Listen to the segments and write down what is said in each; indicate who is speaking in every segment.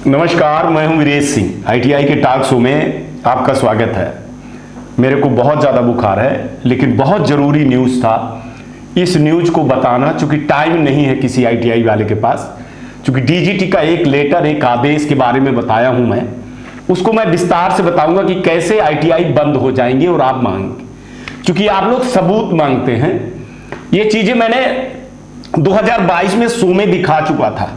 Speaker 1: नमस्कार, मैं हूं वीरेश सिंह। आईटीआई के टॉक शो में आपका स्वागत है। मेरे को बहुत ज़्यादा बुखार है, लेकिन बहुत ज़रूरी न्यूज़ था इस न्यूज़ को बताना, चूंकि टाइम नहीं है किसी आईटीआई वाले के पास। चूंकि डीजीटी का एक लेटर, एक आदेश के बारे में बताया हूं मैं, उसको मैं विस्तार से बताऊंगा कि कैसे आईटीआई बंद हो जाएंगे और आप मांगेंगे। चूंकि आप लोग सबूत मांगते हैं, ये चीज़ें मैंने 2022 में शो में दिखा चुका था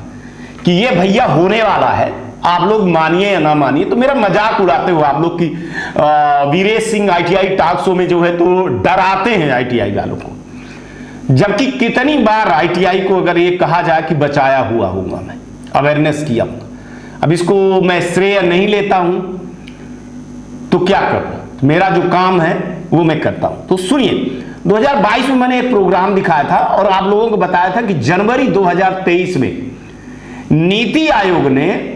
Speaker 1: कि ये भैया होने वाला है, आप लोग मानिए या ना मानिए। तो मेरा मजाक उड़ाते हो आप लोग की Viresh Singh ITI talk show में जो है तो डराते हैं आईटीआई वालों को, जबकि कितनी बार आईटीआई को अगर ये कहा जाए कि बचाया हुआ हूंगा, मैं अवेयरनेस किया हूं। अब इसको मैं श्रेय नहीं लेता हूं तो क्या करूं, मेरा जो काम है वो मैं करता हूं। तो सुनिए, 2022 में मैंने एक प्रोग्राम दिखाया था और आप लोगों को बताया था कि जनवरी 2023 में नीति आयोग ने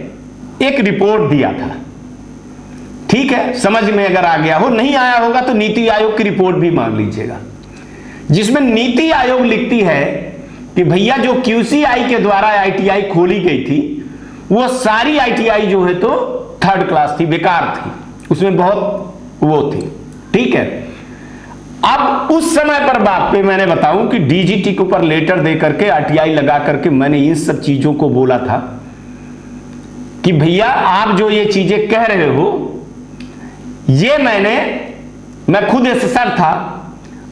Speaker 1: एक रिपोर्ट दिया था। ठीक है, समझ में अगर आ गया हो, नहीं आया होगा तो नीति आयोग की रिपोर्ट भी मांग लीजिएगा, जिसमें नीति आयोग लिखती है कि भैया जो क्यूसीआई के द्वारा आईटीआई खोली गई थी वो सारी आईटीआई जो है तो थर्ड क्लास थी, बेकार थी, उसमें बहुत वो थी। ठीक है, अब उस समय पर बात पे मैंने बताऊं कि डीजीटी के ऊपर लेटर दे करके आरटीआई लगा करके मैंने इन सब चीजों को बोला था कि भैया आप जो ये चीजें कह रहे हो, ये मैं खुद एसेसर था,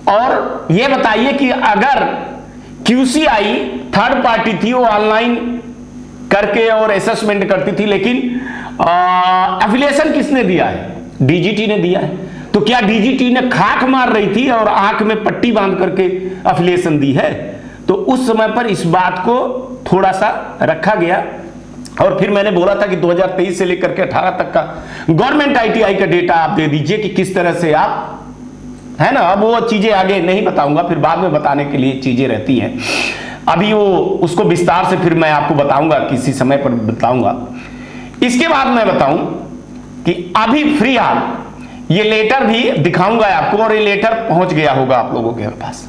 Speaker 1: और ये बताइए कि अगर क्यूसीआई थर्ड पार्टी थी, वो ऑनलाइन करके और असेसमेंट करती थी, लेकिन एफिलिएशन किसने दिया है? डीजीटी ने दिया है। तो क्या डीजीटी ने खाक मार रही थी और आंख में पट्टी बांध करके एफिलिएशन दी है? तो उस समय पर इस बात को थोड़ा सा रखा गया और फिर मैंने बोला था कि 2023 से लेकर के 18 तक का गवर्नमेंट आईटीआई का डेटा आप दे दीजिए कि किस तरह से आप, है ना। अब वो चीजें आगे नहीं बताऊंगा, फिर बाद में बताने के लिए चीजें रहती हैं। अभी वो उसको विस्तार से फिर मैं आपको बताऊंगा, किसी समय पर बताऊंगा। इसके बाद मैं बताऊं कि अभी फ्री हाल ये लेटर भी दिखाऊंगा आपको, और ये लेटर पहुंच गया होगा आप लोगों के पास।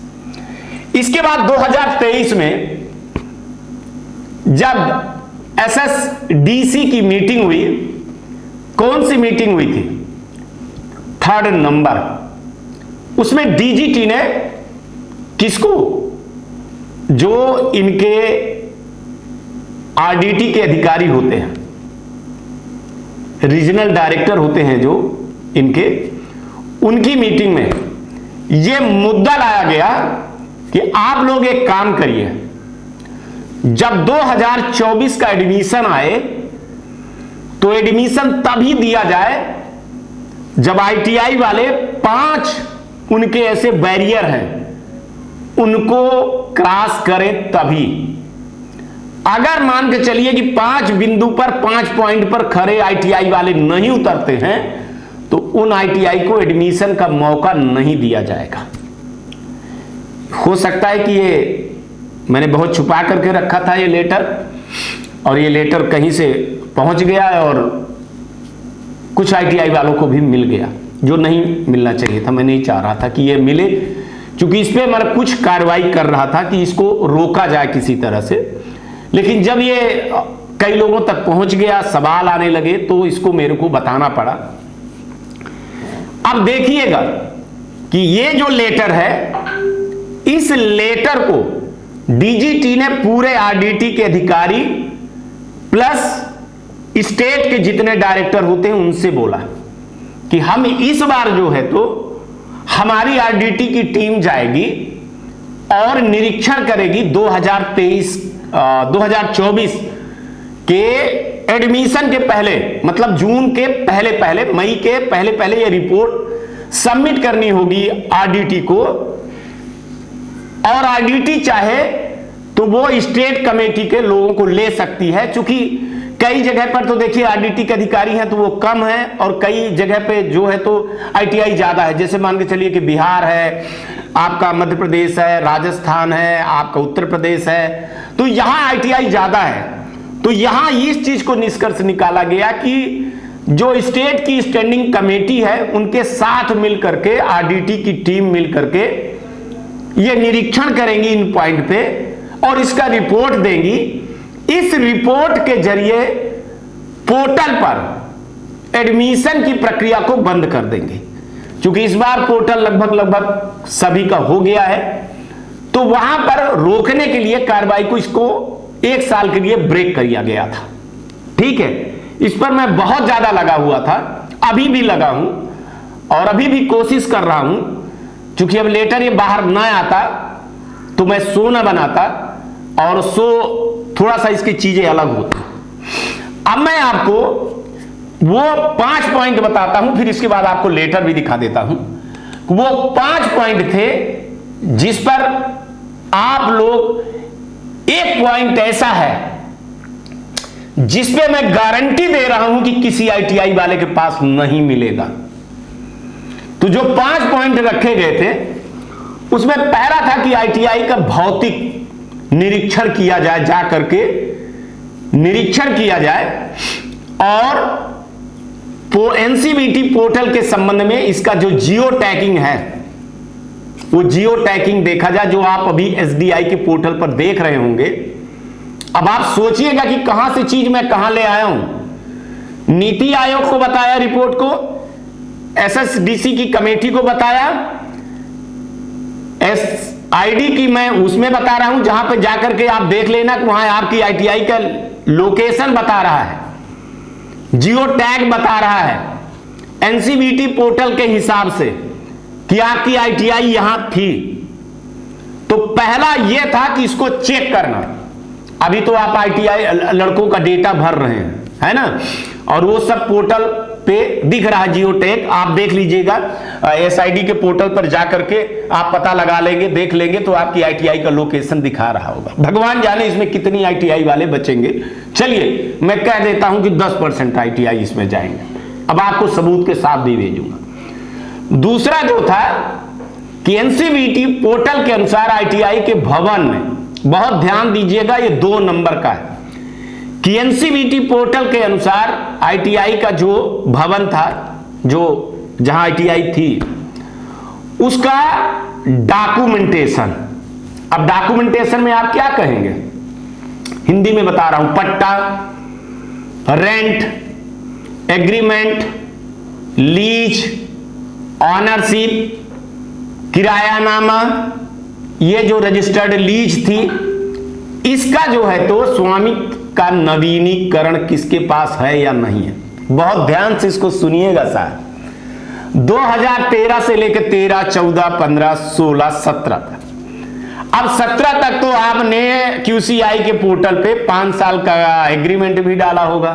Speaker 1: इसके बाद 2023 में जब एसएसडीसी की मीटिंग हुई, कौन सी मीटिंग हुई थी? 3rd number. उसमें डीजीटी ने किसको, जो इनके आरडीटी के अधिकारी होते हैं, रीजनल डायरेक्टर होते हैं जो इनके, उनकी मीटिंग में यह मुद्दा लाया गया कि आप लोग एक काम करिए, जब 2024 का एडमिशन आए तो एडमिशन तभी दिया जाए जब आईटीआई वाले 5 उनके ऐसे बैरियर हैं उनको क्रॉस करें तभी। अगर मान के चलिए कि 5 बिंदु पर 5 पॉइंट पर खड़े आईटीआई वाले नहीं उतरते हैं तो उन आईटीआई को एडमिशन का मौका नहीं दिया जाएगा। हो सकता है कि ये मैंने बहुत छुपा करके रखा था ये लेटर, और ये लेटर कहीं से पहुंच गया और कुछ आईटीआई वालों को भी मिल गया, जो नहीं मिलना चाहिए था। मैं नहीं चाह रहा था कि ये मिले, क्योंकि इस पे मैं कुछ कार्रवाई कर रहा था कि इसको रोका जाए किसी तरह से। लेकिन जब ये कई लोगों तक पहुंच गया, सवाल आने लगे, तो इसको मेरे को बताना पड़ा। अब देखिएगा कि ये जो लेटर है, इस लेटर को डीजीटी ने पूरे आरडीटी के अधिकारी प्लस स्टेट के जितने डायरेक्टर होते हैं उनसे बोला कि हम इस बार जो है तो हमारी आरडीटी की टीम जाएगी और निरीक्षण करेगी 2024 के एडमिशन के पहले, मतलब जून के पहले, मई के पहले ये रिपोर्ट सबमिट करनी होगी आरडीटी को। और आरडीटी चाहे तो वो स्टेट कमेटी के लोगों को ले सकती है, क्योंकि कई जगह पर तो देखिए आरडीटी के अधिकारी हैं तो वो कम है, और कई जगह पे जो है तो आईटीआई ज्यादा है। जैसे मान के चलिए कि बिहार है, आपका मध्य प्रदेश है, राजस्थान है, आपका उत्तर प्रदेश है, तो यहां आईटीआई ज्यादा है। तो यहां इस चीज को निष्कर्ष निकाला गया कि जो स्टेट की स्टैंडिंग कमेटी है उनके साथ मिलकर के आरडीटी की टीम मिलकर के ये निरीक्षण करेंगी इन पॉइंट पे और इसका रिपोर्ट देंगी। इस रिपोर्ट के जरिए पोर्टल पर एडमिशन की प्रक्रिया को बंद कर देंगे। क्योंकि इस बार पोर्टल लगभग सभी का हो गया है, तो वहां पर रोकने के लिए कार्रवाई को इसको 1 साल के लिए ब्रेक किया गया था। ठीक है, इस पर मैं बहुत ज्यादा लगा हुआ था, अभी भी लगा हूं और अभी भी कोशिश कर रहा हूं। क्योंकि अब लेटर ये बाहर ना आता तो मैं शो ना बनाता और शो थोड़ा सा इसकी चीजें अलग होती। अब मैं आपको वो 5 पॉइंट बताता हूं, फिर इसके बाद आपको लेटर भी दिखा देता हूं। वो 5 पॉइंट थे जिस पर आप लोग, एक पॉइंट ऐसा है जिसपे मैं गारंटी दे रहा हूं कि किसी आईटीआई वाले के पास नहीं मिलेगा। तो जो 5 पॉइंट रखे गए थे उसमें पहला था कि आईटीआई का भौतिक निरीक्षण किया जाए, जा करके निरीक्षण किया जाए और एनसीवीटी पोर्टल के संबंध में इसका जो जियो टैगिंग है वो जियो टैगिंग देखा जाए, जो आप अभी एसडीआई के पोर्टल पर देख रहे होंगे। अब आप सोचिएगा कि कहां से चीज मैं कहां ले आया हूं। नीति आयोग को बताया रिपोर्ट को, एसएसडीसी की कमेटी को बताया, एसआईडी की मैं उसमें बता रहा हूं, जहां पे जाकर के आप देख लेना कि वहां आपकी आईटीआई का लोकेशन बता रहा है, जियो टैग बता रहा है एनसीवीटी पोर्टल के हिसाब से कि आपकी आईटीआई यहां थी। तो पहला यह था कि इसको चेक करना। अभी तो आप आईटीआई लड़कों का डेटा भर रहे हैं, है ना, और वो सब पोर्टल पे दिख रहा है जियो टैग, आप देख लीजिएगा। एसआईडी के पोर्टल पर जाकर के आप पता लगा लेंगे, देख लेंगे तो आपकी आईटीआई का लोकेशन दिखा रहा होगा। भगवान जाने इसमें कितनी आईटीआई वाले बचेंगे। चलिए मैं कह देता हूं कि 10% आईटीआई इसमें जाएंगे। अब आपको सबूत के साथ भी भेजूंगा। दूसरा जो था कि एनसीवीटी पोर्टल के अनुसार आईटीआई के भवन में, बहुत ध्यान दीजिएगा, ये 2 नंबर का है कि एनसीवीटी पोर्टल के अनुसार आईटीआई का जो भवन था, जो जहां आईटीआई थी, उसका डॉक्यूमेंटेशन। अब डॉक्यूमेंटेशन में आप क्या कहेंगे, हिंदी में बता रहा हूं, पट्टा, रेंट, एग्रीमेंट, लीज, ऑनरशिप, किरायानामा, ये जो रजिस्टर्ड लीज थी, इसका जो है तो स्वामित्व का नवीनीकरण किसके पास है या नहीं है। बहुत ध्यान से इसको सुनिएगा साहब। 2013 से लेकर 13, 14, 15, 16, 17 तक। अब 17 तक तो आपने क्यूसीआई के पोर्टल पे 5 साल का एग्रीमेंट भी डाला होगा,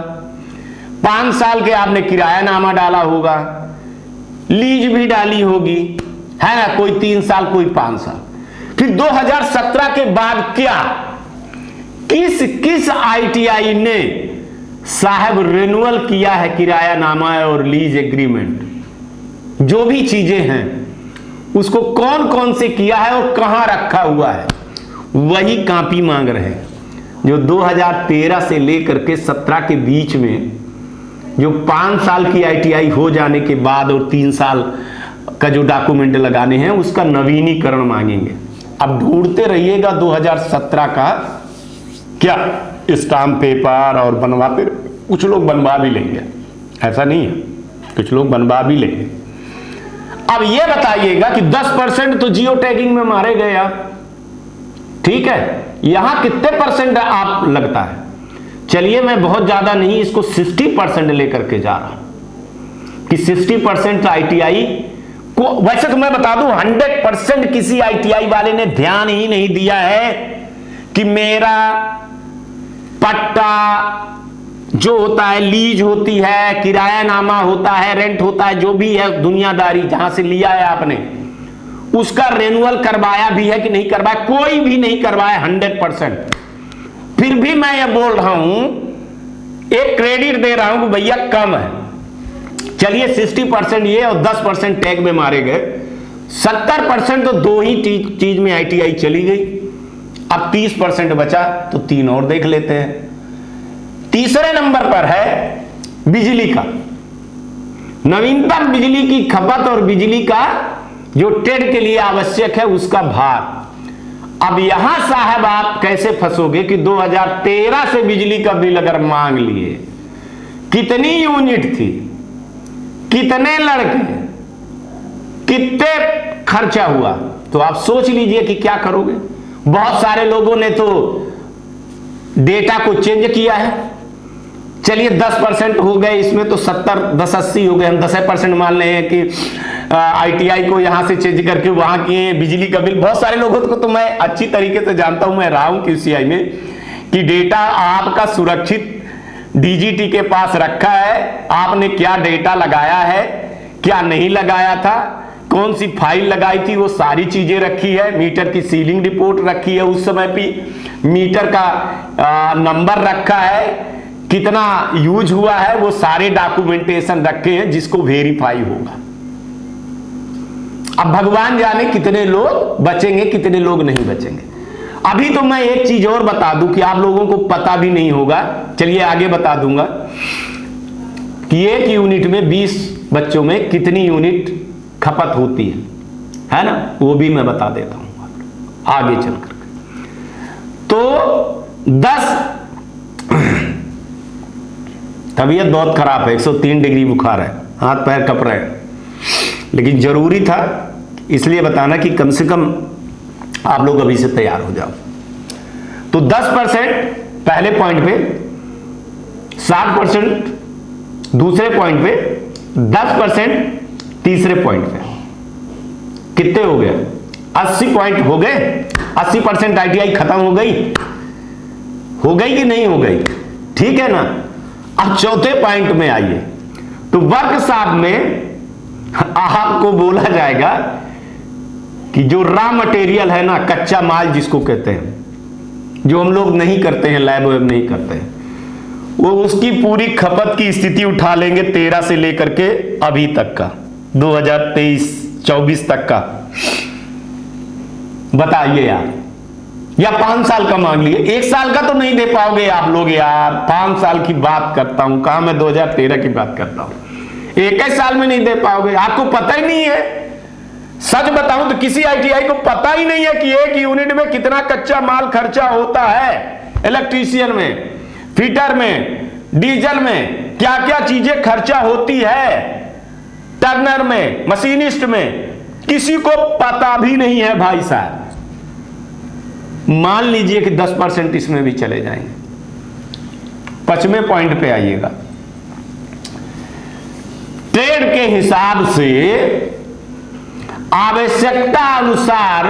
Speaker 1: 5 साल के आपने किरायानामा डाला होगा, लीज भी डाली होगी, है ना, कोई 3 साल कोई 5 साल। फिर 2017 के बाद क्या, किस आईटीआई ने साहब रिन्यूअल किया है किरायानामा और लीज एग्रीमेंट, जो भी चीजें हैं उसको कौन कौन से किया है और कहां रखा हुआ है, वही कॉपी मांग रहे हैं। जो 2013 से लेकर के 17 के बीच में जो 5 साल की आईटीआई हो जाने के बाद और 3 साल का जो डॉक्यूमेंट लगाने हैं उसका नवीनीकरण मांगेंगे। अब ढूंढते रहिएगा 2017 का क्या स्टाम्प पेपर और बनवाते, कुछ लोग बनवा भी लेंगे, ऐसा नहीं है, कुछ लोग बनवा भी लेंगे। अब यह बताइएगा कि 10% तो जियो टैगिंग में मारे गए आप, ठीक है, यहां कितने परसेंट आप लगता है। चलिए मैं बहुत ज्यादा नहीं, इसको 60% लेकर के जा रहा कि 60% आईटीआई को, वैसे तो मैं बता दूं 100% किसी आईटीआई वाले ने ध्यान ही नहीं दिया है कि मेरा पट्टा जो होता है, लीज होती है, किरायानामा होता है, रेंट होता है, जो भी है दुनियादारी जहां से लिया है आपने, उसका रिन्यूअल करवाया भी है कि नहीं करवाया, कोई भी नहीं करवाया 100%। फिर भी मैं ये बोल रहा हूं, एक क्रेडिट दे रहा हूं कि भैया कम है। चलिए 60% ये और 10% टैग में मारे गए, 70% तो 2 ही चीज में आईटीआई चली गई। अब 30% बचा तो 3 और देख लेते हैं। तीसरे नंबर पर है बिजली का, नवीनतम बिजली की खपत और बिजली का जो ट्रेड के लिए आवश्यक है उसका भार। अब यहां साहब आप कैसे फंसोगे कि 2013 से बिजली का बिल अगर मांग लिए कितनी यूनिट थी, कितने लड़के, कितने खर्चा हुआ, तो आप सोच लीजिए कि क्या करोगे। बहुत सारे लोगों ने तो डेटा को चेंज किया है। चलिए 10% हो गए, इसमें तो 70, 10, 80 हो गए। हम 10% मान रहे हैं कि ITI को यहां से चेंज करके वहां किए, बिजली का बिल। बहुत सारे लोगों को तो मैं अच्छी तरीके से जानता हूं, मैं रहा हूं QCI में, कि डेटा आपका सुरक्षित DGT के पास रखा है, आपने क्या डेटा लगाया है, क्या नहीं लगाया था, कौन सी फाइल लगाई थी, वो सारी चीजें रखी है। मीटर की सीलिंग रिपोर्ट रखी है उस समय पे, मीटर का नंबर रखा है, कितना यूज हुआ है, वो सारे डॉक्यूमेंटेशन रखे हैं जिसको वेरीफाई होगा। अब भगवान जाने कितने लोग बचेंगे, कितने लोग नहीं बचेंगे। अभी तो मैं एक चीज और बता दूं कि आप लोगों को पता भी नहीं होगा, चलिए आगे बता दूंगा कि एक यूनिट में 20 बच्चों में कितनी यूनिट खपत होती है ना, वो भी मैं बता देता हूं आगे चलकर। तो 10, तबीयत बहुत खराब है, 103 डिग्री बुखार है, हाथ पैर कप रहे हैं, लेकिन जरूरी था इसलिए बताना कि कम से कम आप लोग अभी से तैयार हो जाओ। तो 10% पहले पॉइंट पे, 60% दूसरे पॉइंट पे, 10% तीसरे पॉइंट पे। कितने हो गए? 80 पॉइंट हो गए। 80% ITI खत्म हो गई कि नहीं हो गई? ठीक है ना। अब चौथे पॉइंट में आइए। तो वर्कशॉप में आपको बोला जाएगा कि जो रॉ मटेरियल है ना, कच्चा माल जिसको कहते हैं, जो हम लोग नहीं करते हैं, लैब वैब नहीं करते हैं, वो उसकी पूरी खपत की स्थिति उठा लेंगे 13 से लेकर के अभी तक का, 2023-24 तक का। बताइए यार, या 5 साल का मांग लिए, 1 साल का तो नहीं दे पाओगे आप लोग यार। 5 साल की बात करता हूं, कहां मैं 2013 की बात करता हूं। 1 साल में नहीं दे पाओगे, आपको पता ही नहीं है। सच बताऊं तो किसी ITI को पता ही नहीं है कि एक यूनिट में कितना कच्चा माल खर्चा होता है। इलेक्ट्रीशियन में, फिटर में, डीजल में क्या क्या चीजें खर्चा होती है, टर्नर में, मशीनिस्ट में, किसी को पता भी नहीं है भाई साहब। मान लीजिए कि 10% इसमें भी चले जाएंगे। 5वें पॉइंट पे आइएगा। ट्रेड के हिसाब से आवश्यकता अनुसार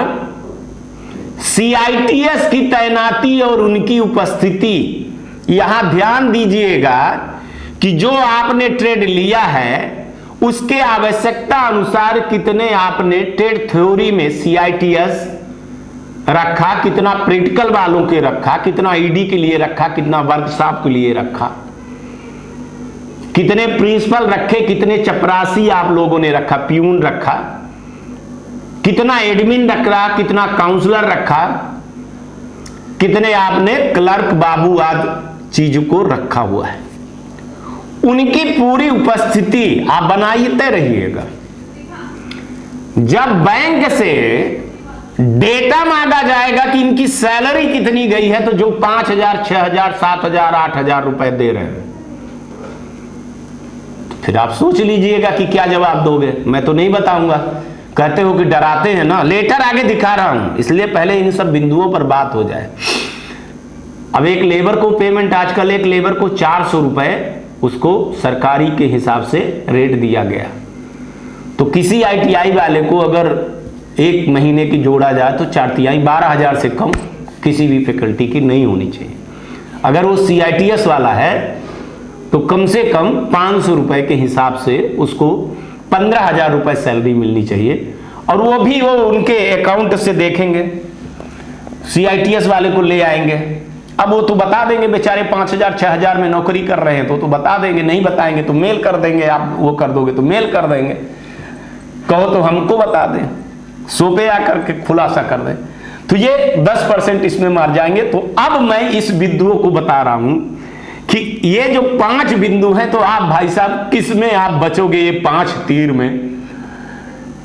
Speaker 1: CITS की तैनाती और उनकी उपस्थिति। यहां ध्यान दीजिएगा कि जो आपने ट्रेड लिया है उसके आवश्यकता अनुसार कितने आपने ट्रेड थ्योरी में CITS रखा, कितना प्रैक्टिकल वालों के रखा, कितना ED के लिए रखा, कितना वर्कशॉप के लिए रखा, कितने प्रिंसिपल रखे, कितने चपरासी आप लोगों ने रखा, प्यून रखा, कितना एडमिन रखा, कितना काउंसलर रखा, कितने आपने क्लर्क बाबू आदि चीजों को रखा हुआ है। उनकी पूरी उपस्थिति आप बनाते रहिएगा। जब बैंक से डेटा मांगा जाएगा कि इनकी सैलरी कितनी गई है, तो जो 5,000, 6,000, 7,000, 8,000 रुपए दे रहे हैं, फिर आप सोच लीजिएगा कि क्या जवाब दोगे। मैं तो नहीं बताऊंगा, कहते हो कि डराते हैं ना। लेटर आगे दिखा रहा हूं, इसलिए पहले इन सब बिंदुओं पर बात हो जाए। अब एक लेबर को पेमेंट, आजकल एक लेबर को 400 रुपए उसको सरकारी के हिसाब से रेट दिया गया। तो किसी ITI वाले को अगर एक महीने की जोड़ा जाए तो 4 12,000 से कम किसी भी फैकल्टी की नहीं होनी चाहिए। अगर वो CITS वाला है तो कम से कम 500 रुपए के हिसाब से उसको 15,000 रुपए सैलरी मिलनी चाहिए। और वो भी वो उनके अकाउंट से देखेंगे, CITS वाले को ले आएंगे। अब वो तो बता देंगे बेचारे 5,000 6,000 में नौकरी कर रहे हैं, तो बता देंगे। नहीं बताएंगे तो मेल कर देंगे, आप वो कर दोगे तो मेल कर देंगे। कहो तो हमको बता दें, सोपे आकर के खुलासा कर दें। तो ये 10% इसमें मार जाएंगे। तो अब मैं इस बिंदुओं को बता रहा हूं कि ये जो 5 बिंदु हैं, तो आप भाई साहब किसमें आप बचोगे? ये 5 तीर में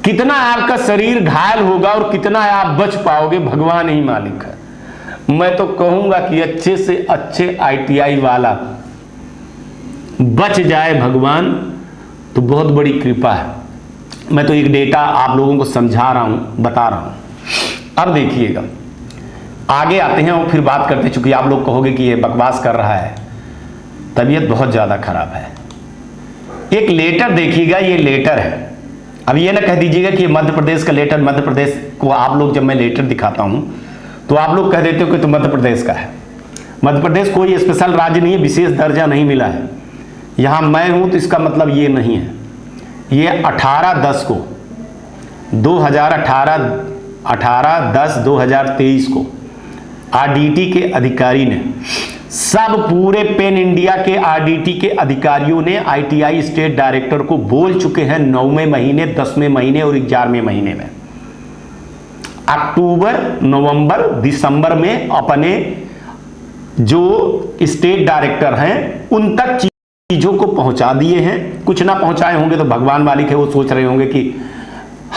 Speaker 1: कितना आपका शरीर घायल होगा और कितना आप बच पाओगे, भगवान ही मालिक है। मैं तो कहूंगा कि अच्छे से अच्छे ITI वाला बच जाए भगवान तो बहुत बड़ी कृपा है। मैं तो एक डेटा आप लोगों को समझा रहा हूं, बता रहा हूं। अब देखिएगा, आगे आते हैं और फिर बात करते हैं। चूंकि आप लोग कहोगे कि ये बकवास कर रहा है, तबीयत बहुत ज़्यादा खराब है। एक लेटर देखिएगा, ये लेटर है। अब ये ना कह दीजिएगा कि मध्य प्रदेश का लेटर, मध्य प्रदेश को आप लोग जब मैं लेटर दिखाता हूं तो आप लोग कह देते हो कि तो मध्य प्रदेश का है। मध्य प्रदेश कोई स्पेशल राज्य नहीं है, विशेष दर्जा नहीं मिला है। यहां मैं हूं तो इसका मतलब ये नहीं है। ये 18/10 को 18/10/2023 को आरडीटी के अधिकारी ने, सब पूरे पेन इंडिया के आरडीटी के अधिकारियों ने आईटीआई स्टेट डायरेक्टर को बोल चुके हैं 9वें महीने, 10वें महीने और 11वें महीने में, अक्टूबर, नवंबर, दिसंबर में अपने जो स्टेट डायरेक्टर हैं उन तक चीजों को पहुंचा दिए हैं। कुछ ना पहुंचाए होंगे तो भगवान मालिक है, वो सोच रहे होंगे कि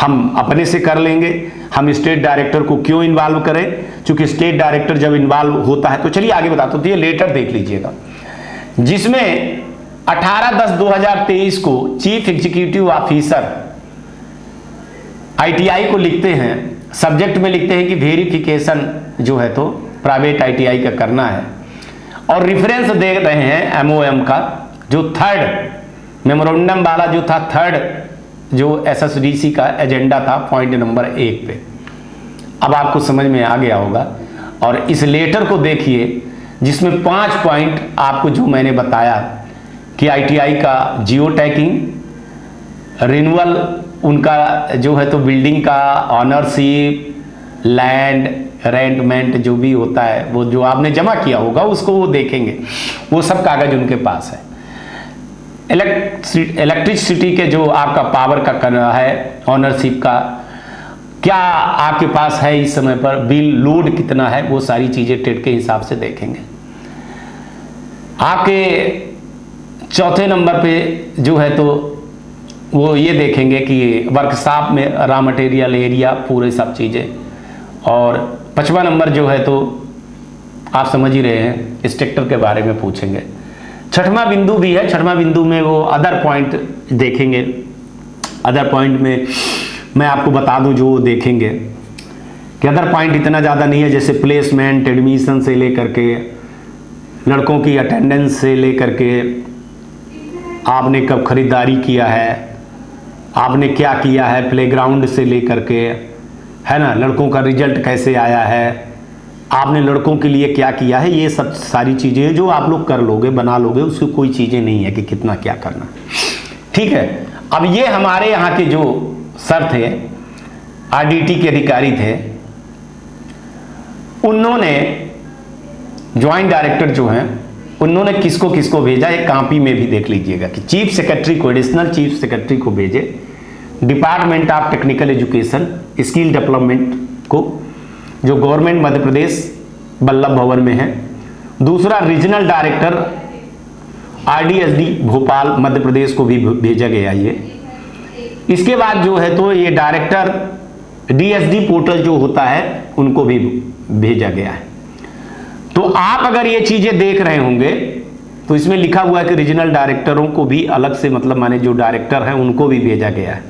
Speaker 1: हम अपने से कर लेंगे, हम स्टेट डायरेक्टर को क्यों इन्वॉल्व करें। क्योंकि स्टेट डायरेक्टर जब इन्वॉल्व होता है तो चलिए आगे बताता हूं। तो ये लेटर देख लीजिएगा, जिसमें 18/10/2023 को चीफ एग्जीक्यूटिव ऑफिसर आईटीआई को लिखते हैं, सब्जेक्ट में लिखते हैं कि वेरिफिकेशन जो है तो प्राइवेट आईटीआई का करना है, और रेफरेंस दे रहे हैं एमओएम का, जो थर्ड मेमोरेंडम वाला जो था, थर्ड जो एसएसडीसी का एजेंडा था, पॉइंट नंबर 1 पे। अब आपको समझ में आ गया होगा। और इस लेटर को देखिए, जिसमें 5 पॉइंट आपको जो मैंने बताया कि आईटीआई का जियो टैगिंग, रिन्यूअल उनका जो है तो बिल्डिंग का ऑनरशिप, लैंड रेंटमेंट जो भी होता है, वो जो आपने जमा किया होगा उसको वो देखेंगे, वो सब कागज उनके पास है। इलेक्ट्रिसिटी के जो आपका पावर का करना है, ऑनरशिप का क्या आपके पास है इस समय पर, बिल लोड कितना है, वो सारी चीजें टेट के हिसाब से देखेंगे। आपके चौथे नंबर पे जो है तो वो ये देखेंगे कि वर्कशॉप में रॉ मटेरियल एरिया, पूरे सब चीजें। और 5वां नंबर जो है तो आप समझ ही रहे हैं, स्ट्रक्चर के बारे में पूछेंगे। 6वां बिंदु भी है, 6वां बिंदु में वो अदर पॉइंट देखेंगे। अदर पॉइंट में मैं आपको बता दूं, जो देखेंगे कि अदर पॉइंट इतना ज़्यादा नहीं है, जैसे प्लेसमेंट, एडमिशन से लेकर के, लड़कों की अटेंडेंस से लेकर के, आपने कब खरीदारी किया है, आपने क्या किया है प्लेग्राउंड से लेकर के, है ना, लड़कों का रिजल्ट कैसे आया है, आपने लड़कों के लिए क्या किया है, ये सब सारी चीज़ें जो आप लोग कर लोगे, बना लोगे, उसकी कोई चीज़ें नहीं है कि कितना क्या करना। ठीक है। अब ये हमारे यहाँ के जो सर थे, आरडीटी के अधिकारी थे, उन्होंने ज्वाइंट डायरेक्टर जो हैं, उन्होंने किसको किसको भेजा, एक कॉपी में भी देख लीजिएगा कि चीफ सेक्रेटरी को, एडिशनल चीफ सेक्रेटरी को भेजे, department of technical education skill development को, जो गवर्नमेंट मध्य प्रदेश बल्लभ भवन में है। दूसरा रीजनल डायरेक्टर आरडीएसडी भोपाल मध्य प्रदेश को भी भेजा गया ये। इसके बाद जो है तो ये डायरेक्टर डीएसडी पोर्टल जो होता है उनको भी भेजा गया है। तो आप अगर ये चीजें देख रहे होंगे तो इसमें लिखा हुआ है कि रीजनल डायरेक्टरों को भी अलग से, मतलब माने जो डायरेक्टर हैं उनको भी भेजा गया है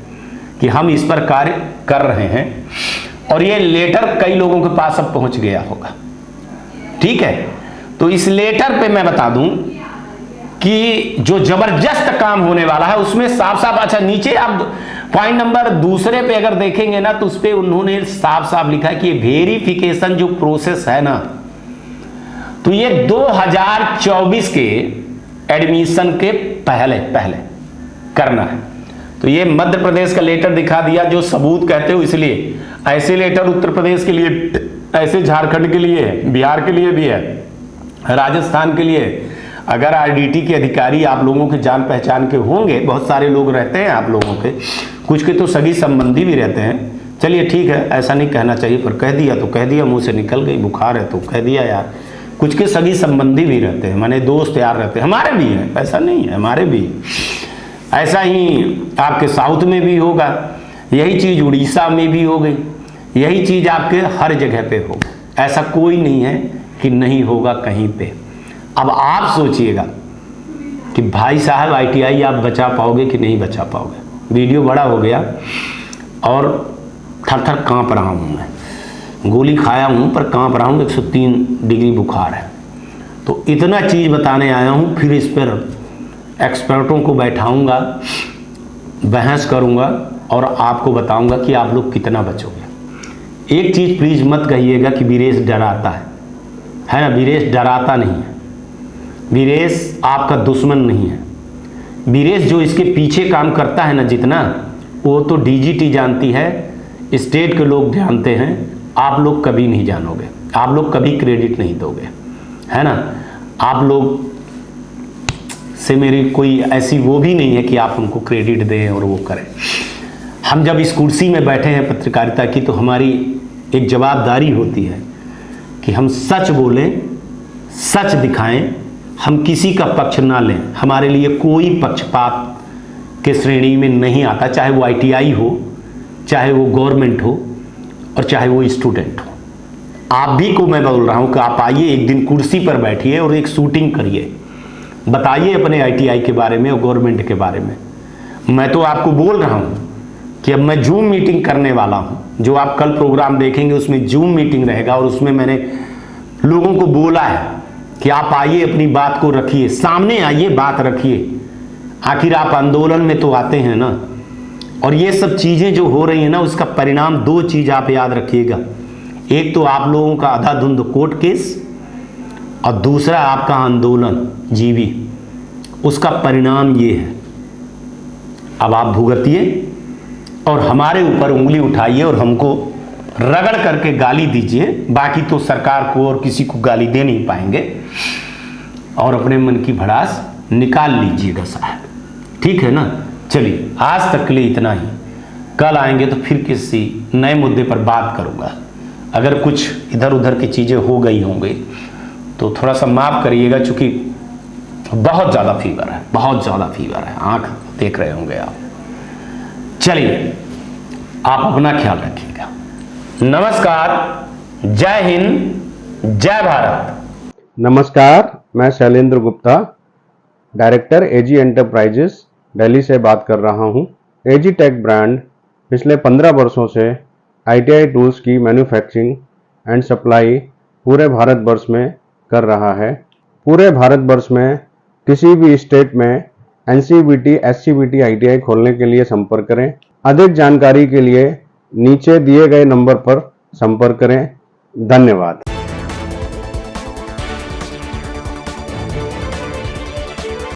Speaker 1: कि हम इस पर कार्य कर रहे हैं। और ये लेटर कई लोगों के पास अब पहुंच गया होगा। ठीक है। तो इस लेटर पे मैं बता दूं कि जो जबरदस्त काम होने वाला है उसमें साफ साफ, अच्छा नीचे आप पॉइंट नंबर 2 पे अगर देखेंगे ना तो उस पे उन्होंने साफ साफ लिखा है कि वेरिफिकेशन जो प्रोसेस है ना, तो ये 2024 के एडमिशन के पहले करना है। तो ये मध्य प्रदेश का लेटर दिखा दिया, जो सबूत कहते हो, इसलिए ऐसे लेटर उत्तर प्रदेश के लिए, ऐसे झारखंड के लिए है, बिहार के लिए भी है, राजस्थान के लिए। अगर आरडीटी के अधिकारी आप लोगों के जान पहचान के होंगे, बहुत सारे लोग रहते हैं आप लोगों के, कुछ के तो सगी संबंधी भी रहते हैं। चलिए ठीक है, ऐसा नहीं कहना चाहिए, पर कह दिया तो कह दिया, मुंह से निकल गई, बुखार है तो कह दिया यार। कुछ के सगी संबंधी भी रहते हैं, माने दोस्त यार रहते हैं, हमारे भी हैं, ऐसा नहीं है, हमारे भी। ऐसा ही आपके साउथ में भी होगा, यही चीज़ उड़ीसा में भी हो गई, यही चीज़ आपके हर जगह पे होगा। ऐसा कोई नहीं है कि नहीं होगा कहीं पे। अब आप सोचिएगा
Speaker 2: कि भाई साहब ITI आप बचा पाओगे कि नहीं बचा पाओगे। वीडियो बड़ा हो गया और थर थर काँप रहा हूँ मैं, गोली खाया हूँ पर काँप रहा हूँ, 103 डिग्री बुखार है। तो इतना चीज़ बताने आया हूँ, फिर इस पर एक्सपर्टों को बैठाऊँगा, बहस करूँगा और आपको बताऊँगा कि आप लोग कितना बचोगे। एक चीज़ प्लीज़ मत कहिएगा कि वीरेश डराता है ना। वीरेश डराता नहीं है, वीरेश आपका दुश्मन नहीं है। वीरेश जो इसके पीछे काम करता है ना जितना, वो तो DGT जानती है, स्टेट के लोग जानते हैं, आप लोग कभी नहीं जानोगे, आप लोग कभी क्रेडिट नहीं दोगे, है ना। आप लोग से मेरी कोई ऐसी वो भी नहीं है कि आप हमको क्रेडिट दें और वो करें। हम जब इस कुर्सी में बैठे हैं पत्रकारिता की, तो हमारी एक जवाबदारी होती है कि हम सच बोलें, सच दिखाएं, हम किसी का पक्ष ना लें। हमारे लिए कोई पक्षपात के श्रेणी में नहीं आता, चाहे वो ITI हो, चाहे वो गवर्नमेंट हो और चाहे वो स्टूडेंट हो। आप भी को मैं बोल रहा हूँ कि आप आइए, एक दिन कुर्सी पर बैठिए और एक शूटिंग करिए, बताइए अपने ITI के बारे में और गवर्नमेंट के बारे में। मैं तो आपको बोल रहा हूँ कि अब मैं जूम मीटिंग करने वाला हूँ, जो आप कल प्रोग्राम देखेंगे उसमें जूम मीटिंग रहेगा, और उसमें मैंने लोगों को बोला है कि आप आइए, अपनी बात को रखिए, सामने आइए, बात रखिए। आखिर आप आंदोलन में तो आते हैं ना। और ये सब चीज़ें जो हो रही हैं ना, उसका परिणाम दो चीज़ आप याद रखिएगा। एक तो आप लोगों का आधाधुंध कोर्ट केस, और दूसरा आपका आंदोलन जीवी, उसका परिणाम ये है। अब आप भुगतिए और हमारे ऊपर उंगली उठाइए और हमको रगड़ करके गाली दीजिए। बाकी तो सरकार को और किसी को गाली दे नहीं पाएंगे, और अपने मन की भड़ास निकाल लीजिएगा साहब, ठीक है ना। चलिए, आज तक के लिए इतना ही। कल आएंगे तो फिर किसी नए मुद्दे पर बात करूंगा। अगर कुछ इधर उधर की चीज़ें हो गई होंगी तो थोड़ा सा माफ़ करिएगा, चूँकि बहुत ज़्यादा फीवर है, बहुत ज़्यादा फीवर है, आँख देख रहे होंगे आप। चलिए, आप अपना ख्याल रखिएगा। नमस्कार, जय हिंद, जय भारत।
Speaker 3: नमस्कार, मैं Shailendra Gupta, director AG enterprises Delhi से बात कर रहा हूं। AG टेक ब्रांड पिछले 15 वर्षों से ITI टूल्स की मैन्युफैक्चरिंग एंड सप्लाई पूरे भारतवर्ष में कर रहा है। पूरे भारतवर्ष में किसी भी स्टेट में NCVT, SCVT ITI खोलने के लिए संपर्क करें। अधिक जानकारी के लिए नीचे दिए गए नंबर पर संपर्क करें। धन्यवाद।